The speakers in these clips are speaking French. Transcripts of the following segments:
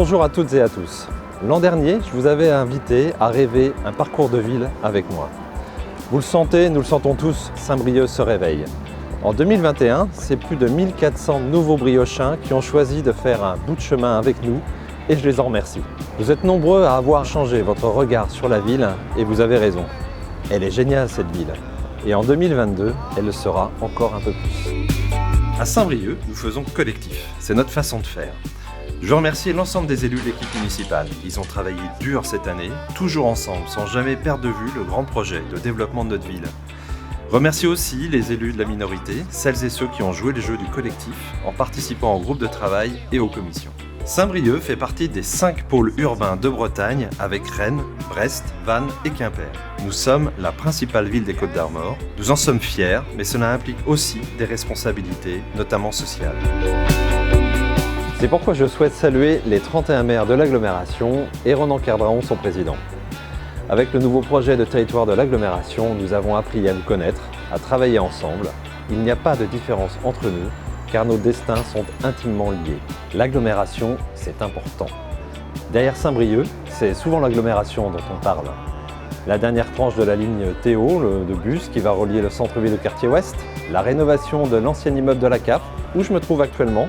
Bonjour à toutes et à tous. L'an dernier, je vous avais invité à rêver un parcours de ville avec moi. Vous le sentez, nous le sentons tous, Saint-Brieuc se réveille. En 2021, c'est plus de 1400 nouveaux briochins qui ont choisi de faire un bout de chemin avec nous et je les en remercie. Vous êtes nombreux à avoir changé votre regard sur la ville et vous avez raison. Elle est géniale cette ville. Et en 2022, elle le sera encore un peu plus. À Saint-Brieuc, nous faisons collectif. C'est notre façon de faire. Je veux remercier l'ensemble des élus de l'équipe municipale. Ils ont travaillé dur cette année, toujours ensemble, sans jamais perdre de vue le grand projet de développement de notre ville. Remercier aussi les élus de la minorité, celles et ceux qui ont joué le jeu du collectif en participant au groupe de travail et aux commissions. Saint-Brieuc fait partie des 5 pôles urbains de Bretagne avec Rennes, Brest, Vannes et Quimper. Nous sommes la principale ville des Côtes-d'Armor. Nous en sommes fiers, mais cela implique aussi des responsabilités, notamment sociales. C'est pourquoi je souhaite saluer les 31 maires de l'agglomération et Ronan Kerdraon, son président. Avec le nouveau projet de territoire de l'agglomération, nous avons appris à nous connaître, à travailler ensemble. Il n'y a pas de différence entre nous, car nos destins sont intimement liés. L'agglomération, c'est important. Derrière Saint-Brieuc, c'est souvent l'agglomération dont on parle. La dernière tranche de la ligne Théo, de bus qui va relier le centre-ville au quartier ouest, la rénovation de l'ancien immeuble de la CAF, où je me trouve actuellement,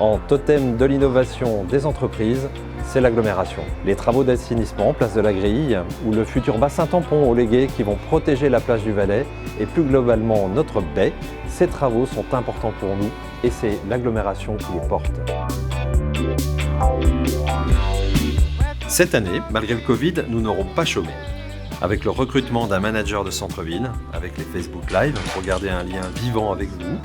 en totem de l'innovation des entreprises, c'est l'agglomération. Les travaux d'assainissement, place de la Grille, ou le futur bassin tampon au Légué qui vont protéger la plage du Valais et plus globalement notre baie, ces travaux sont importants pour nous et c'est l'agglomération qui les porte. Cette année, malgré le Covid, nous n'aurons pas chômé. Avec le recrutement d'un manager de centre-ville, avec les Facebook Live pour garder un lien vivant avec vous,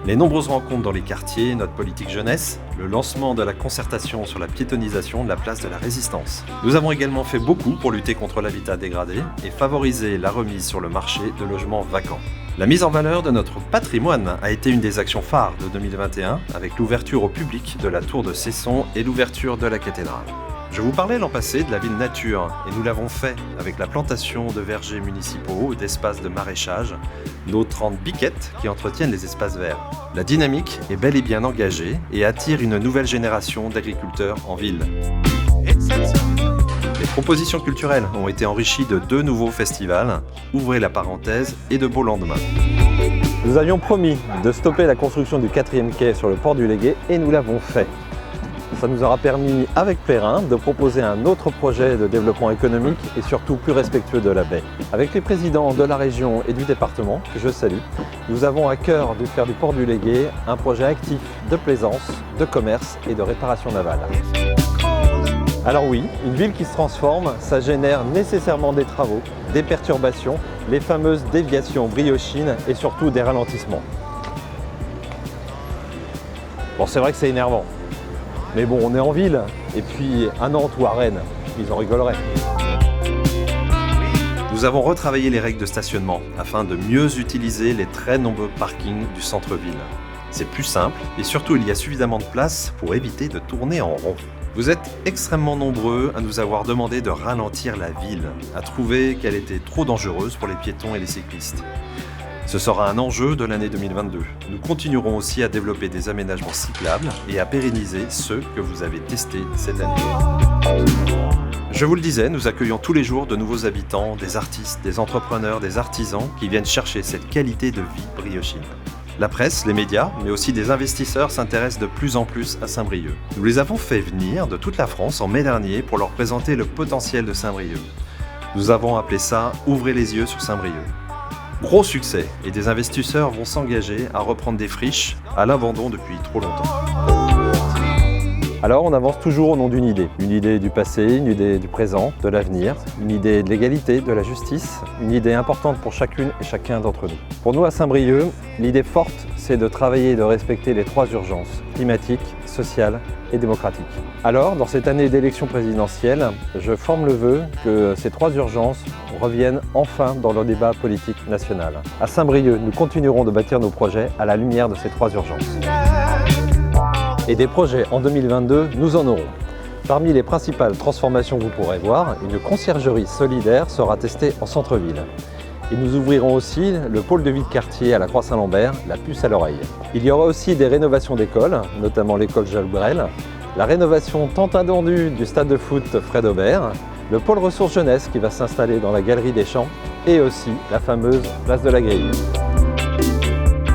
les nombreuses rencontres dans les quartiers, notre politique jeunesse, le lancement de la concertation sur la piétonisation de la place de la Résistance. Nous avons également fait beaucoup pour lutter contre l'habitat dégradé et favoriser la remise sur le marché de logements vacants. La mise en valeur de notre patrimoine a été une des actions phares de 2021 avec l'ouverture au public de la tour de Cesson et l'ouverture de la cathédrale. Je vous parlais l'an passé de la ville nature et nous l'avons fait avec la plantation de vergers municipaux, d'espaces de maraîchage, nos 30 biquettes qui entretiennent les espaces verts. La dynamique est bel et bien engagée et attire une nouvelle génération d'agriculteurs en ville. Les propositions culturelles ont été enrichies de 2 nouveaux festivals, Ouvrez la parenthèse et de Beaux lendemains. Nous avions promis de stopper la construction du 4e quai sur le port du Légué et nous l'avons fait. Ça nous aura permis, avec Perrin, de proposer un autre projet de développement économique et surtout plus respectueux de la baie. Avec les présidents de la région et du département, que je salue, nous avons à cœur de faire du port du Légué un projet actif de plaisance, de commerce et de réparation navale. Alors oui, une ville qui se transforme, ça génère nécessairement des travaux, des perturbations, les fameuses déviations briochines et surtout des ralentissements. Bon, c'est vrai que c'est énervant. Mais bon, on est en ville, et puis à Nantes ou à Rennes, ils en rigoleraient. Nous avons retravaillé les règles de stationnement afin de mieux utiliser les très nombreux parkings du centre-ville. C'est plus simple et surtout il y a suffisamment de place pour éviter de tourner en rond. Vous êtes extrêmement nombreux à nous avoir demandé de ralentir la ville, à trouver qu'elle était trop dangereuse pour les piétons et les cyclistes. Ce sera un enjeu de l'année 2022. Nous continuerons aussi à développer des aménagements cyclables et à pérenniser ceux que vous avez testés cette année. Je vous le disais, nous accueillons tous les jours de nouveaux habitants, des artistes, des entrepreneurs, des artisans qui viennent chercher cette qualité de vie briochine. La presse, les médias, mais aussi des investisseurs s'intéressent de plus en plus à Saint-Brieuc. Nous les avons fait venir de toute la France en mai dernier pour leur présenter le potentiel de Saint-Brieuc. Nous avons appelé ça « Ouvrez les yeux sur Saint-Brieuc ». Gros succès et des investisseurs vont s'engager à reprendre des friches à l'abandon depuis trop longtemps. Alors on avance toujours au nom d'une idée du passé, une idée du présent, de l'avenir, une idée de l'égalité, de la justice, une idée importante pour chacune et chacun d'entre nous. Pour nous à Saint-Brieuc, l'idée forte c'est de travailler et de respecter les 3 urgences, climatique, sociale et démocratique. Alors, dans cette année d'élection présidentielle, je forme le vœu que ces 3 urgences reviennent enfin dans le débat politique national. À Saint-Brieuc, nous continuerons de bâtir nos projets à la lumière de ces 3 urgences. Et des projets en 2022, nous en aurons. Parmi les principales transformations que vous pourrez voir, une conciergerie solidaire sera testée en centre-ville. Et nous ouvrirons aussi le pôle de vie de quartier à la Croix-Saint-Lambert, la puce à l'oreille. Il y aura aussi des rénovations d'écoles, notamment l'école Jules Brel, La rénovation tant attendue du stade de foot Fred Aubert, le pôle ressources jeunesse qui va s'installer dans la Galerie des Champs et aussi la fameuse place de la Grille.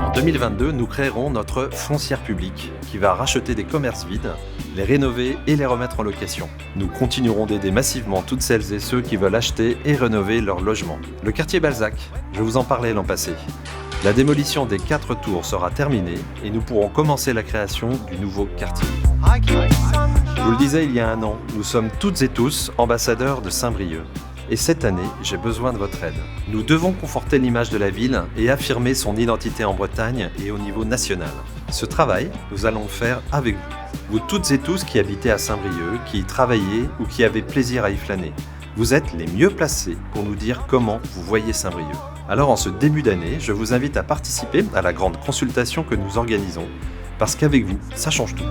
En 2022, nous créerons notre foncière publique qui va racheter des commerces vides, les rénover et les remettre en location. Nous continuerons d'aider massivement toutes celles et ceux qui veulent acheter et rénover leur logement. Le quartier Balzac, je vous en parlais l'an passé. La démolition des 4 tours sera terminée et nous pourrons commencer la création du nouveau quartier. Je vous le disais il y a un an, nous sommes toutes et tous ambassadeurs de Saint-Brieuc. Et cette année, j'ai besoin de votre aide. Nous devons conforter l'image de la ville et affirmer son identité en Bretagne et au niveau national. Ce travail, nous allons le faire avec vous. Vous toutes et tous qui habitez à Saint-Brieuc, qui y travaillez ou qui avez plaisir à y flâner. Vous êtes les mieux placés pour nous dire comment vous voyez Saint-Brieuc. Alors en ce début d'année, je vous invite à participer à la grande consultation que nous organisons, parce qu'avec vous, ça change tout.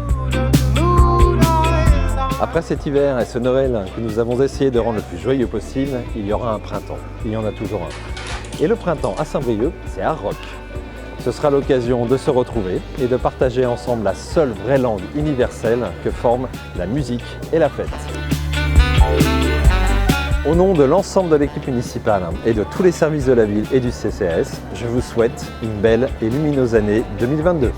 Après cet hiver et ce Noël que nous avons essayé de rendre le plus joyeux possible, il y aura un printemps. Il y en a toujours un. Et le printemps à Saint-Brieuc, c'est Art Rock. Ce sera l'occasion de se retrouver et de partager ensemble la seule vraie langue universelle que forment la musique et la fête. Au nom de l'ensemble de l'équipe municipale et de tous les services de la ville et du CCAS, je vous souhaite une belle et lumineuse année 2022.